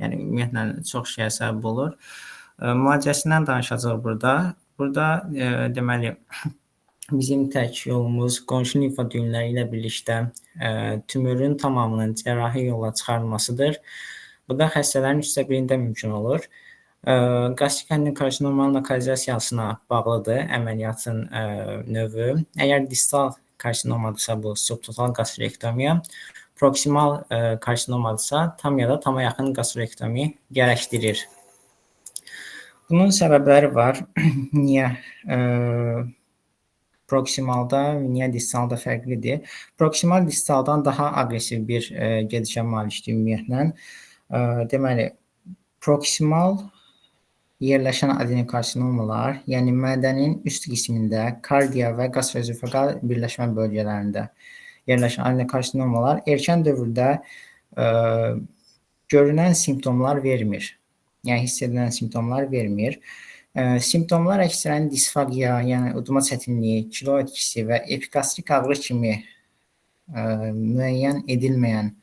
Yəni ümumiyyətlə çox şeyə səbəb olur. Müalicəsindən danışacağıq burada. Burada deməli bizim tək yolumuz qonşu limfa düyünləri ilə birlikdə tümörün tamamının cərrahi yolla çıxarılmasıdır. Bu da xəstələrin 1/3-də mümkün olur. Qastrik adenokarsinomın lokalizasiyasına bağlıdır əməliyyatın növü. Əgər distal karsinomadırsa bu subtotal qastrektomiya, proksimal karsinomadırsa tam ya da tama yaxın qastrektomi gərəkdirir. Bunun səbəbləri var. Niyə proksimalda, niyə distalda fərqlidir? Proksimal distaldan daha aqressiv bir gedişə malikdir ümumiyyətlə. Deməli, proksimal yerləşən adenokarsinomalar, yəni mədənin üst qismində, kardiya və qastroezofagal birləşmə bölgələrində yerləşən adenokarsinomalar erkən dövrdə görünən simptomlar vermir. Yəni hiss edilən simptomlar vermir. Simptomlar əksərən disfagiya, yəni udma çətinliyi, kilo etkisi və epigastrik ağrı kimi müəyyən edilməyən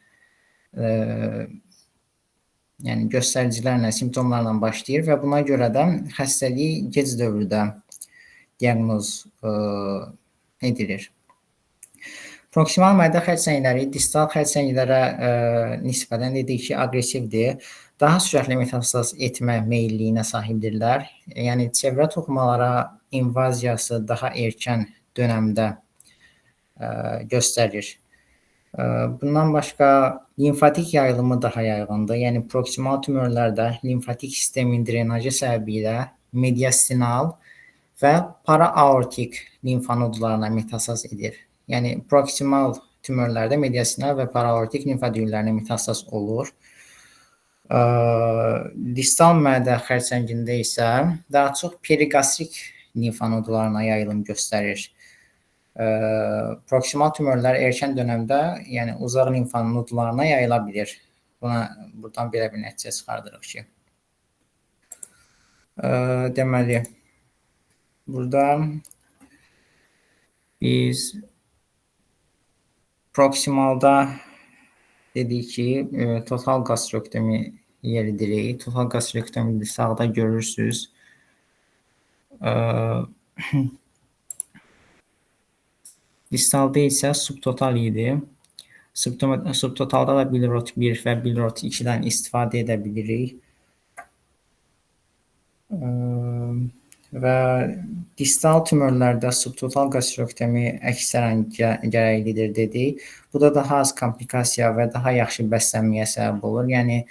yəni göstəricilərlə, simptomlarla başlayır və buna görə də xəstəlik gec dövrdə diaqnoz edilir. Proksimal mədə xərçəngləri distal xərçənglərə nisbətən dedik ki, aqressivdir. Daha sürətli metastaz etmə meyilliyinə sahibdirlər. Yəni çevrə toxumalara invaziyası daha erkən dönəmdə göstərir. Bundan başqa limfatik yayılımı daha yayğındır. Yəni proksimal tümörlərdə limfatik sistemin drenajı səbəbilə mediastinal və paraaortik limfanodlarına metastaz edir. Yəni proksimal tümörlərdə mediastinal və paraaortik limfa düyünlərinə metastaz olur. Distal mədə xərçəngində isə daha çox perigastrik limfanodlarına yayılım göstərir. Proksimal tümörlər erkən dönəmdə, yəni uzaq limfanodlarına yayıla bilir. Buradan belə bir nəticə çıxardırıq ki. Deməli, burada biz proksimalda dedik ki, total qastrektomi yeridirik. Total qastrektomi sağda görürsünüz. Distalda isə subtotal idi. Subtotalda da bilirot 1 və bilirot 2-dən istifadə edə bilirik. Və distal tümörlərdə subtotal qastrektomi əksərən gərəklidir dedik. Bu da daha az komplikasiya və daha yaxşı bəslənməyə səbəb olur. Yəni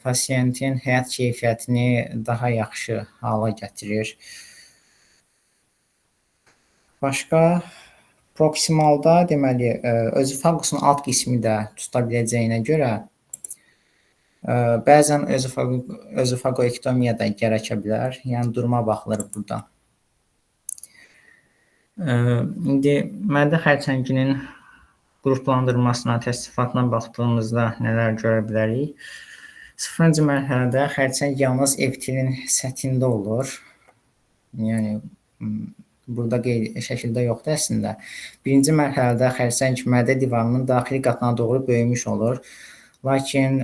pasiyentin həyat keyfiyyətini daha yaxşı hala gətirir. Başqa proksimalda deməli özofagusun alt qismi də tuta biləcəyinə görə bəzən özofagoektomiya da gərəkə bilər. Yəni duruma baxılır burada. İndi mədə xərçənginin qruplandırmasına, təsnifatına baxdığımızda nələr görə bilərik? 0-cı mərhələdə xərçəng yalnız epitelin səthində olur. Yəni burada şəkildə yoxdur əslində. 1-ci mərhələdə xərçəng mədə divarının daxili qatına doğru böyümüş olur. Lakin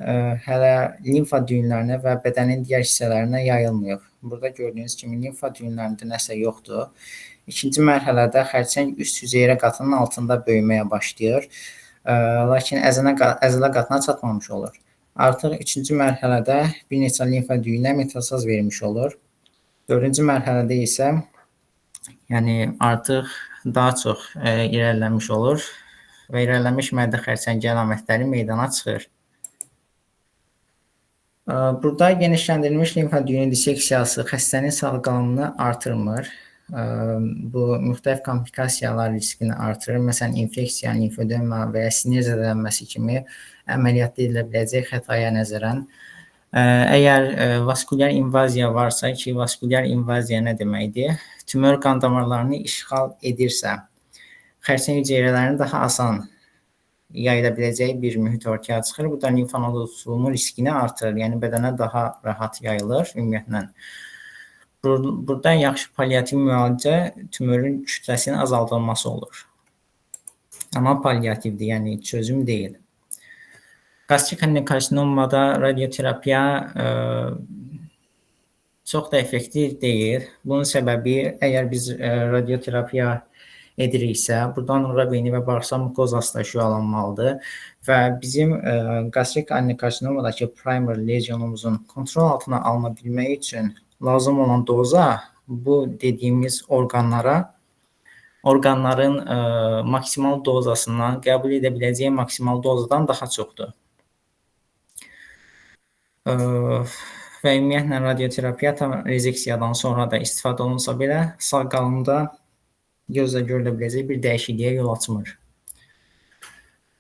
hələ limfa düyünlərinə və bədənin digər hissələrinə yayılmıyor. Burada gördüyünüz kimi limfa düyünlərində nəsə yoxdur. 2-ci mərhələdə xərçəng üst hüceyrə qatının altında böyüməyə başlayır. Lakin əzələ qatına çatmamış olur. Artıq 3-cü mərhələdə bir neçə limfa düyünə metastaz vermiş olur. 4-cü mərhələdə isə yəni artıq daha çox irəliləmiş olur və irəliləmiş mədə xərçəngi əlamətləri meydana çıxır. Burada genişləndirilmiş limfa düyünü disseksiyası xəstənin sağ qalımını artırmır. Bu müxtəlif komplikasiyalar riskini artırır. Məsələn, infeksiya, limfödema və ya sinir zədələnməsi kimi əməliyyatda edilə biləcək xətaya nəzərən. Əgər vaskulyar invaziya varsa ki, vaskulyar invaziya nə deməkdir? Tümör qan damarlarını işğal edirsə, xərçəng hüceyrələrini daha asan yayıla biləcəyi bir mühit ortaya çıxır. Bu da limfanod tutulumu riskini artırır. Yəni bədənə daha rahat yayılır ümumiyyətlə. Burada yaxşı palliativ müalicə tümörün kütləsinin azaldılması olur. Amma palliativdir, yəni çözüm deyil. Qastrik adenokarsinomada radioterapiya çox da effektiv deyil. Bunun səbəbi əgər biz radioterapiya ediriksə, burdan nura beyni və bağırsaq mukozası da şüalanmalıdır və bizim qastrik adenokarsinomadakı primer lezyonumuzun kontrol altına alına bilmək üçün lazım olan doza bu dediyimiz orqanların maksimal dozasından, qəbul edə biləcəyi maksimal dozadan daha çoxdur. Və ümumiyyətlə radioterapiya tam rezeksiyadan sonra da istifadə olunsa belə sağ qalında gözlə görülə biləcək bir dəyişikliyə yol açmır.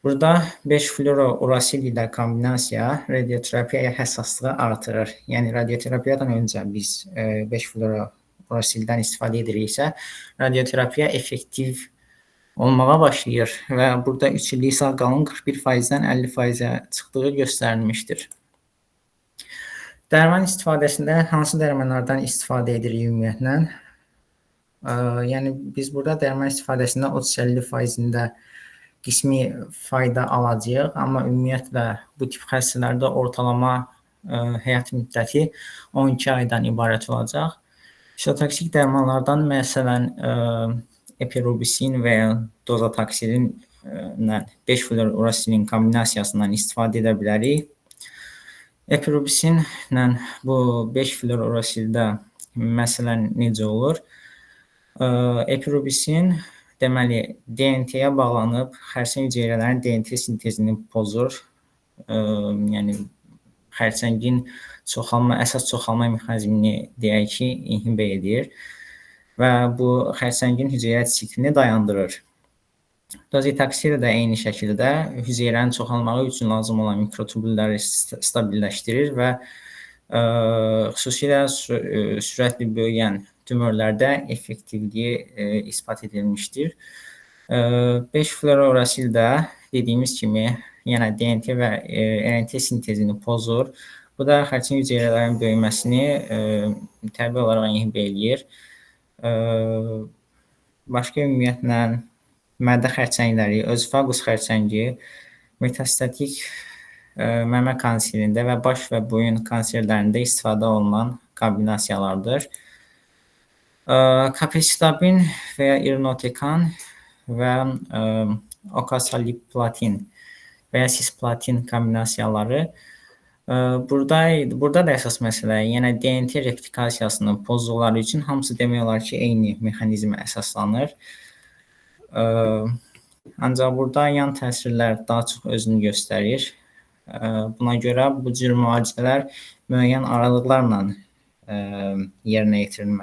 Burada 5-fluorourasil ilə kombinasiya radioterapiyaya həssaslığı artırır. Yəni radioterapiyadan öncə biz 5-fluorourasildən istifadə ediriksə, radioterapiya effektiv olmağa başlayır və burada 3 illik sağ qalın 41%-dən 50%-ə çıxdığı göstərilmişdir. Dərman istifadəsində hansı dərmanlardan istifadə edirik ümumiyyətlə? Yəni biz burada dərman istifadəsində 30-50%-də qismi fayda alacağıq, amma ümumiyyətlə bu tip xəstələrdə ortalama həyat müddəti 12 aydan ibarət olacaq. Fitotoksik dərmanlardan məsələn epirobisin və ya dozataksirin 5-fluorourasilin kombinasiyasından istifadə edə bilərik. Epirobisinlə bu 5-fluorourasildə məsələn necə olur? Epirobisin deməli DNT-yə bağlanıb xərçəng hüceyrələrin DNT sintezini pozur. Yəni xərçəngin əsas çoxalma mexanizmini deyək ki, inhibə edir və bu xərçəngin hüceyrə siklini dayandırır. Dozitaksir də eyni şəkildə hüceyrənin çoxalmağı üçün lazım olan mikrotubulları stabilləşdirir və xüsusilə sürətli böyüyən tümörlərdə effektivliyi isbat edilmişdir. 5-fluorourasil də dediyimiz kimi yenə DNT və RNT sintezini pozur. Bu da xərçəng hüceyrələrin böyüməsini təbii olaraq inhibə eləyir. Başqa ümumiyyətlə mədə xərçəngləri, özfaqus xərçəngi metastatik məmə kanserində və baş və boyun kanserlərində istifadə olunan kombinasiyalardır. Kapesitabin və ya irinotekan və okasaliplatin və ya cisplatin kombinasiyaları burada da əsas məsələ, yəni DNT replikasiyasının pozulları üçün hamısı demək olar ki, eyni mexanizmə əsaslanır. Ancaq burada yan təsirlər daha çox özünü göstərir. Buna görə bu cür müalicələr müəyyən aralıqlarla yerinə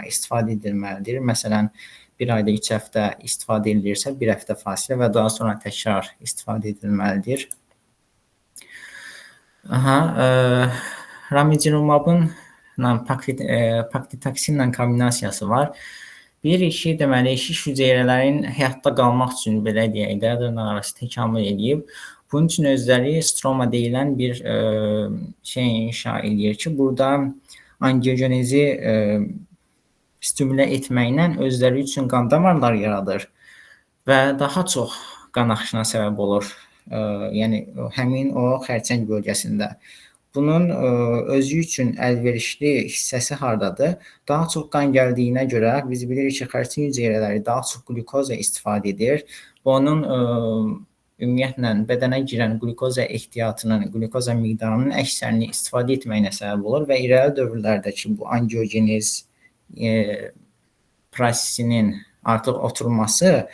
istifadə edilməlidir. Məsələn, bir ayda 3 həftə istifadə edilirsə, 1 həftə fasilə və daha sonra təkrar istifadə edilməlidir. Ramizumabın paktitoksinlə kombinasiyası var. Bilirik ki, deməli, şiş hüceyrələrin həyatda qalmaq üçün, belə deyək də, dırnaqarası təkamül edib. Bunun üçün özləri stroma deyilən bir şey inşa edir ki, burada angiogenezi stimülə etməklə özləri üçün qan damarlar yaradır və daha çox qan axışına səbəb olur. Yəni, həmin o xərçəng bölgəsində. Bunun özü üçün əlverişli hissəsi hardadır? Daha çox qan gəldiyinə görə biz bilirik ki, xərçəng hüceyrələri daha çox qlukoza istifadə edir. Bunun ümumiyyətlə bədənə girən qlukoza ehtiyatının, qlukoza miqdarının əksərini istifadə etməyinə səbəb olur və irəli dövrlərdəki bu angiogenez prosesinin artıq oturması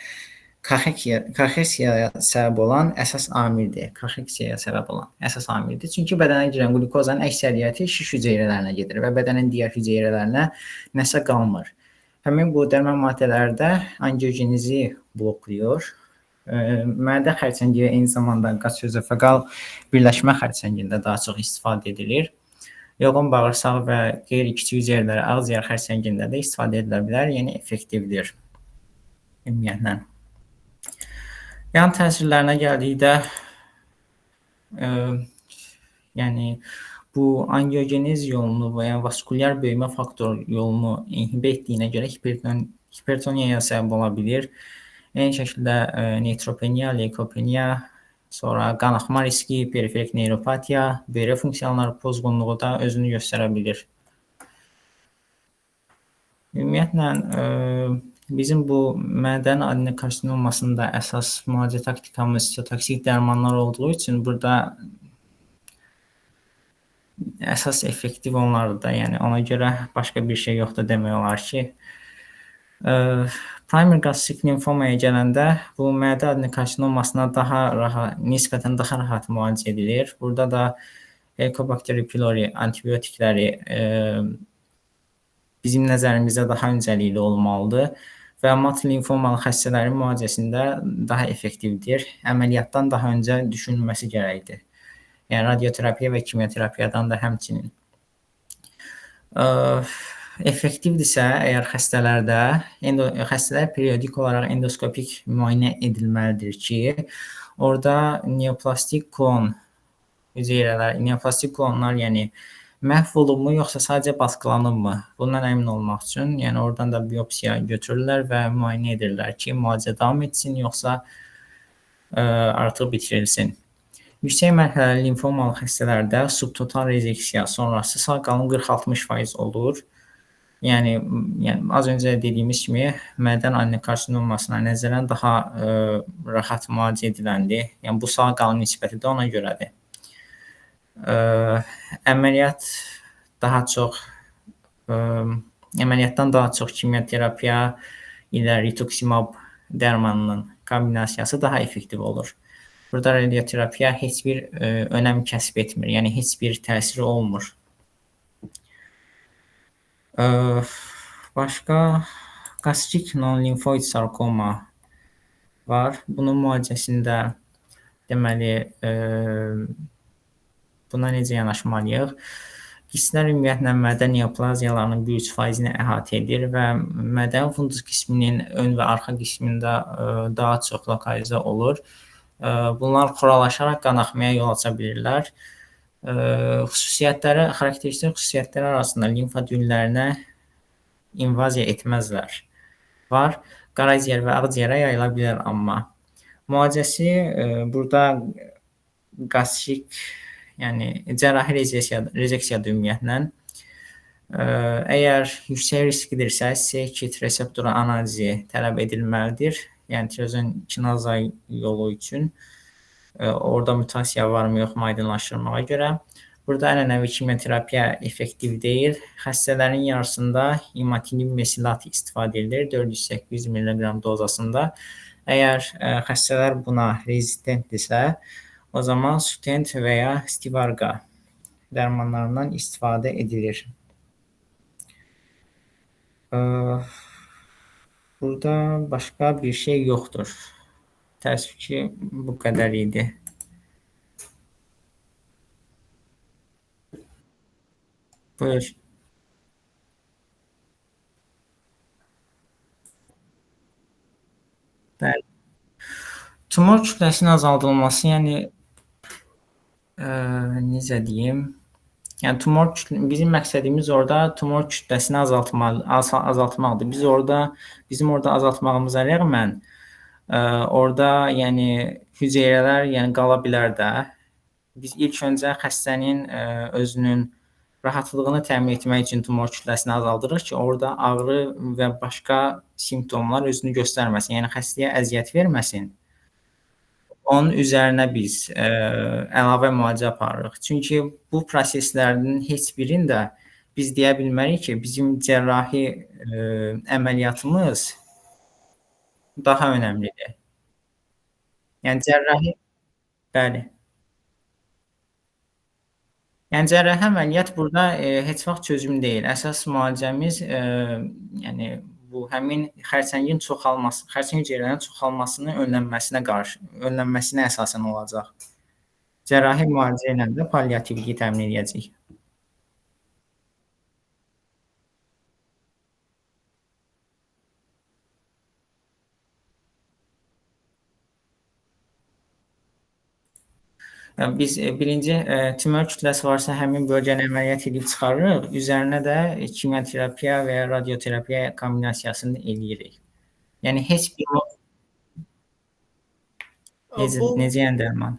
kaxeksiyaya səbəb olan əsas amildir. Çünki bədənə girən qlukozanın əksəriyyəti şiş hüceyrələrinə gedir və bədənin digər hüceyrələrinə nəsə qalmır. Həmin bu dərman maddələri də angiogenezi bloklayır. Mədə xərçəngi eyni zamanda qastroözofaqal birləşmə xərçəngində daha çox istifadə edilir. Yoğun bağırsaq və qeyri-kiçik hüceyrələr ağciyər xərçəngində də istifadə edilə bilər, yəni effektivdir ümumiyyətlə. Yan təsirlərinə gəldikdə, yəni bu angiogenez yolunu və ya vaskulyar böyümə faktor yolunu inhibə etdiyinə görə hipertoniyaya səbəb ola bilir. Eyni şəkildə neutropeniya, leykopeniya, Sonra qanaxma riski, periferik neuropatiya, böyrə funksiyaları pozğunluğu da özünü göstərə bilir. Ümumiyyətlə, bizim bu mədən adenokarsinommasında əsas müalicə taktikamız sitotoksik dərmanlar olduğu üçün burada əsas effektiv onlardır da, yəni ona görə başqa bir şey yoxdur demək olar ki. Primer gastrik limfomaya gələndə bu mədə adenokarsinommasına nisbətən daha rahat müalicə edilir. Burada da Helicobacter pylori antibiotikləri bizim nəzərimizdə daha öncəlikli olmalıdır və mat limfomalı xəstələrin müalicəsində daha effektivdir. Əməliyyatdan daha öncə düşünülməsi gərəkdir. Yəni radioterapiya və kimyoterapiyadan da həmçinin. Effektivdirsə, əgər xəstələr periodik olaraq endoskopik müayinə edilməlidir ki, orada neoplastik klonlar, yəni məhv olubmu, yoxsa sadəcə basqılanıbmı? Bundan əmin olmaq üçün, yəni oradan da biopsiya götürürlər və müayinə edirlər ki, müalicə davam etsin, yoxsa artıq bitirilsin. Yüksək mərhələli limfomalı xəstələrdə subtotal rezeksiya sonrası sağ qalım 40-60% olur. Yəni az öncə dediyimiz kimi mədən adenokarsinommasına nəzərən daha rahat müalicə ediləndir. Yəni bu sağ qalım nisbəti də ona görədir. Əməliyyatdan daha çox kimyoterapiya ilə rituximab dərmanının kombinasiyası daha effektiv olur. Burada radioterapiya heç bir önəm kəsb etmir, yəni heç bir təsiri olmur. Başqa qastrik non-limfoid sarkoma var. Bunun müalicəsində deməli buna necə yanaşmalıyıq? Qistlər ümumiyyətlə mədə neoplaziyalarının 1-3%-ni əhatə edir və mədən fundus qisminin ön və arxa qismində daha çox lokalizə olur. Bunlar xoralaşaraq qanaxmaya yol aça bilirlər. Xarakteristik xüsusiyyətləri arasında limfa düyünlərinə invaziya etməzlər. Qaraciyər və ağciyərə yayıla bilər, amma müalicəsi burada qastrik, yəni cərrahi rezeksiyadır ümumiyyətlə. Əgər yüksək risklidirsə, C-kit reseptoru analizi tələb edilməlidir. Yəni tirozin kinaza yolu üçün orada mutasiya varmı, yoxmu aydınlaşdırmağa görə. Burada ənənəvi kimyoterapiya effektiv deyil. Xəstələrin yarısında imatinib mesilat istifadə edilir 400-800 mg dozasında. Əgər xəstələr buna rezistentdirsə, o zaman Sutent və ya Stivarga dərmanlarından istifadə edilir. Burada başqa bir şey yoxdur. Təəssüf ki, bu qədər idi. Buyur. Bəli. Tumor kütləsinin azaldılması, yəni necə deyim? Yəni bizim məqsədimiz orada tumor kütləsini azaltmaqdır. Bizim orada azaltmağımıza rəğmən orada yəni hüceyrələr qala bilər də. Biz ilk öncə xəstənin özünün rahatlığını təmin etmək üçün tumor kütləsini azaldırıq ki, orada ağrı və başqa simptomlar özünü göstərməsin. Yəni xəstəyə əziyyət verməsin. Onun üzərinə biz əlavə müalicə aparırıq. Çünki bu proseslərin heç birində biz deyə bilmərik ki, bizim cərrahi əməliyyatımız daha önəmlidir. Yəni bəli. Yəni cərrahi əməliyyat burada heç vaxt çözüm deyil. Əsas müalicəmiz yəni bu həmin xərçəngin hüceyrələrin çoxalmasının önlənməsinə əsasən olacaq. Cərrahi müalicə ilə də palliativliyi təmin edəcəyik. Yəni biz birinci tumor kütləsi varsa həmin bölgəni əməliyyat edib çıxarırıq. Üzərinə də kimyoterapiya və ya radioterapiya kombinasiyasını eləyirik. Yəni heç bir necə yəni dərman?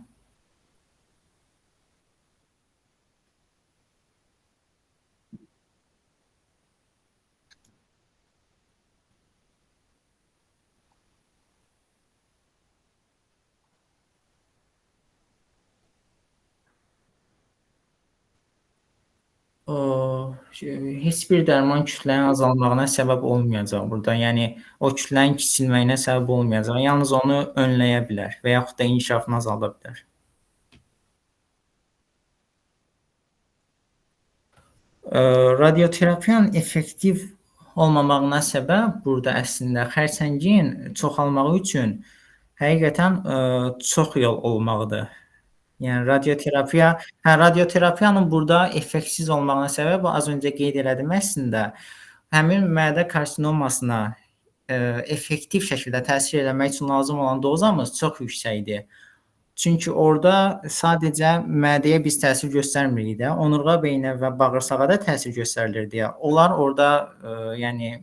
Heç bir dərman kütlənin azalmağına səbəb olmayacaq burada. Yəni o kütlənin kiçilməyinə səbəb olmayacaq. Yalnız onu önləyə bilər və yaxud da inkişafını azalda bilər. Radioterapiyanın effektiv olmamağına səbəb burada əslində xərçəngin çoxalmağı üçün həqiqətən, çox yol olmaqdır. Yəni radioterapiyanın burada effektsiz olmağına səbəb az öncə qeyd elədim əslində, həmin mədə karsinomasına, effektiv şəkildə təsir eləmək üçün lazım olan dozamız çox yüksəkdir. Çünki orda sadəcə mədəyə biz təsir göstərmirik də, onurğa beyninə və bağırsağa da təsir göstərilir deyə. Onlar orda, yəni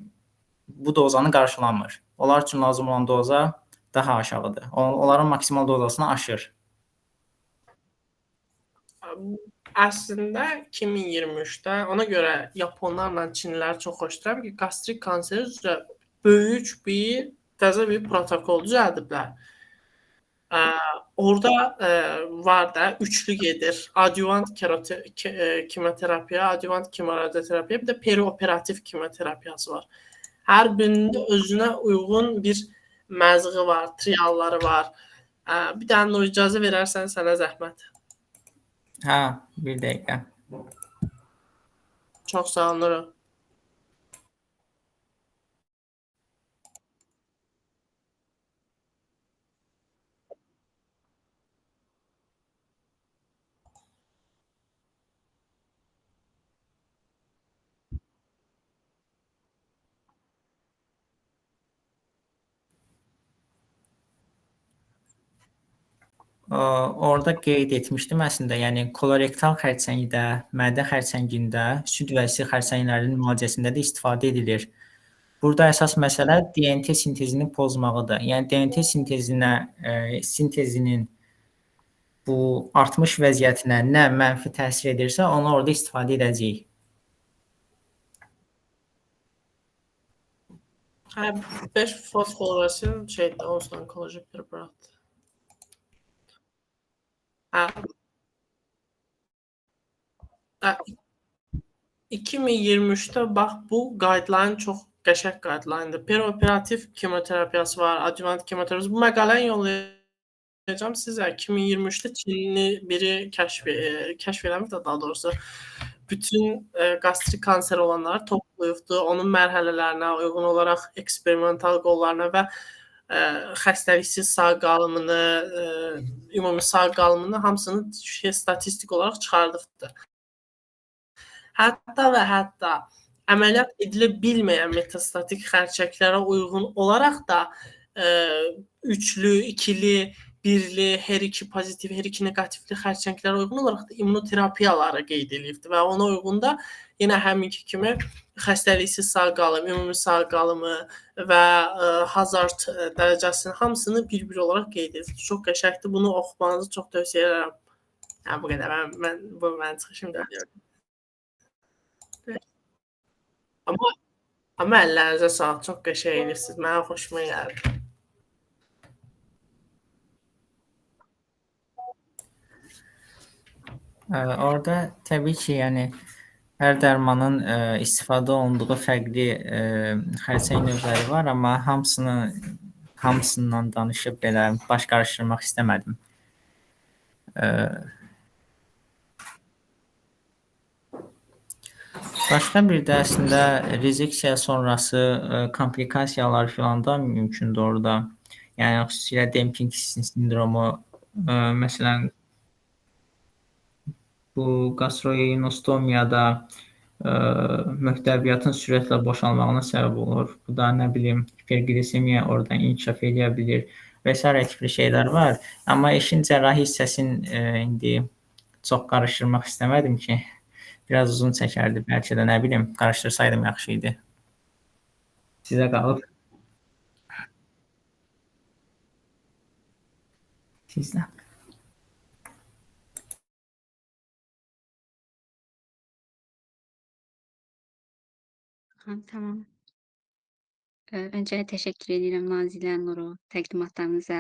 bu dozanı qarşılamır. Onlar üçün lazım olan doza daha aşağıdır. Onların maksimal dozasını aşır. Əslində 2023-də ona görə yaponlarla çinlilər çox xoşlayıram ki, qastrik kanseri üzrə böyük bir təzə bir protokol düzəldiblər. Orada var da üçlü gedir. Adyuvant kimyoterapiya, adyuvant kimyoradyoterapiya, bir də perioperativ kimyoterapiyası var. Hər birində özünə uyğun bir məzği var, trialları var. Bir dənə Nur icazə verərsən sənə zəhmət. Hə, bir dəqiqə. Çox sağ ol Nuru. Orada qeyd etmişdim əslində, yəni kolorektal xərçəngdə, mədə xərçəngində, süd vəzi xərçənglərinin müalicəsində də istifadə edilir. Burada əsas məsələ DNT sintezini pozmağıdır. Yəni DNT sintezinin bu artmış vəziyyətinə nə mənfi təsir edirsə, onu orada istifadə edəcəyik. Hə, 5 fosforilasin şeydə olsun, onkoloji preparat. Hə. 2023-də bax bu guideline çox qəşəng guideline-dır. Perioperativ kimyoterapiyası var, adyuvant kimyoterapiyası. Bu məqaləni yollayacağam sizə. 2023-də Çinli biri kəşf eləmiş də daha doğrusu bütün qastrik kanseri olanları toplayıbdı. Onun mərhələlərinə uyğun olaraq eksperimental qollarına və xəstəliksiz sağ qalımını, ümumi sağ qalımını hamısını statistik olaraq çıxardıbdı. Hətta və hətta əməliyyat edilə bilməyən metastatik xərçənglərə uyğun olaraq da üçlü, ikili, birli, hər iki pozitiv, hər iki neqativli xərçənglərə uyğun olaraq da immunoterapiyaları qeyd edilibdi və ona uyğun da yenə həminki kimi xəstəliksiz sağ qalım, ümumi sağ qalımı və hazard dərəcəsinin hamısını bir-bir olaraq qeyd edilibdi. Çox qəşəngdir. Bunu oxumanızı çox tövsiyə edirəm. Hə, bu qədər. Bu mənim çıxışımdır. Amma əllərinizə sağlıq, çox qəşəng edirsiniz. Mənə xoşuma gəldi. Orada təbii ki, yəni hər dərmanın istifadə olunduğu fərqli xərçəng növləri var, amma hamısından danışıb belə baş qarışdırmaq istəmədim. Başqa bir də əslində rezeksiya sonrası komplikasiyalar filan da mümkündür orada. Yəni xüsusilə demping sindromu, məsələn bu qastroinostomiyada möhtəviyyatın sürətlə boşalmağına səbəb olur. Bu da nə bilim hiperqlisemiya oradan inkişaf edə bilər və sairə tipli şeylər var. Amma işin cərrahi hissəsini indi çox qarışdırmaq istəmədim ki, biraz uzun çəkərdi. Bəlkə də nə bilim qarışdırsaydım yaxşı idi. Sizə qalıb. Sizdən. Tamam. Öncə təşəkkür edirəm Nazilə, Nuru təqdimatlarınıza.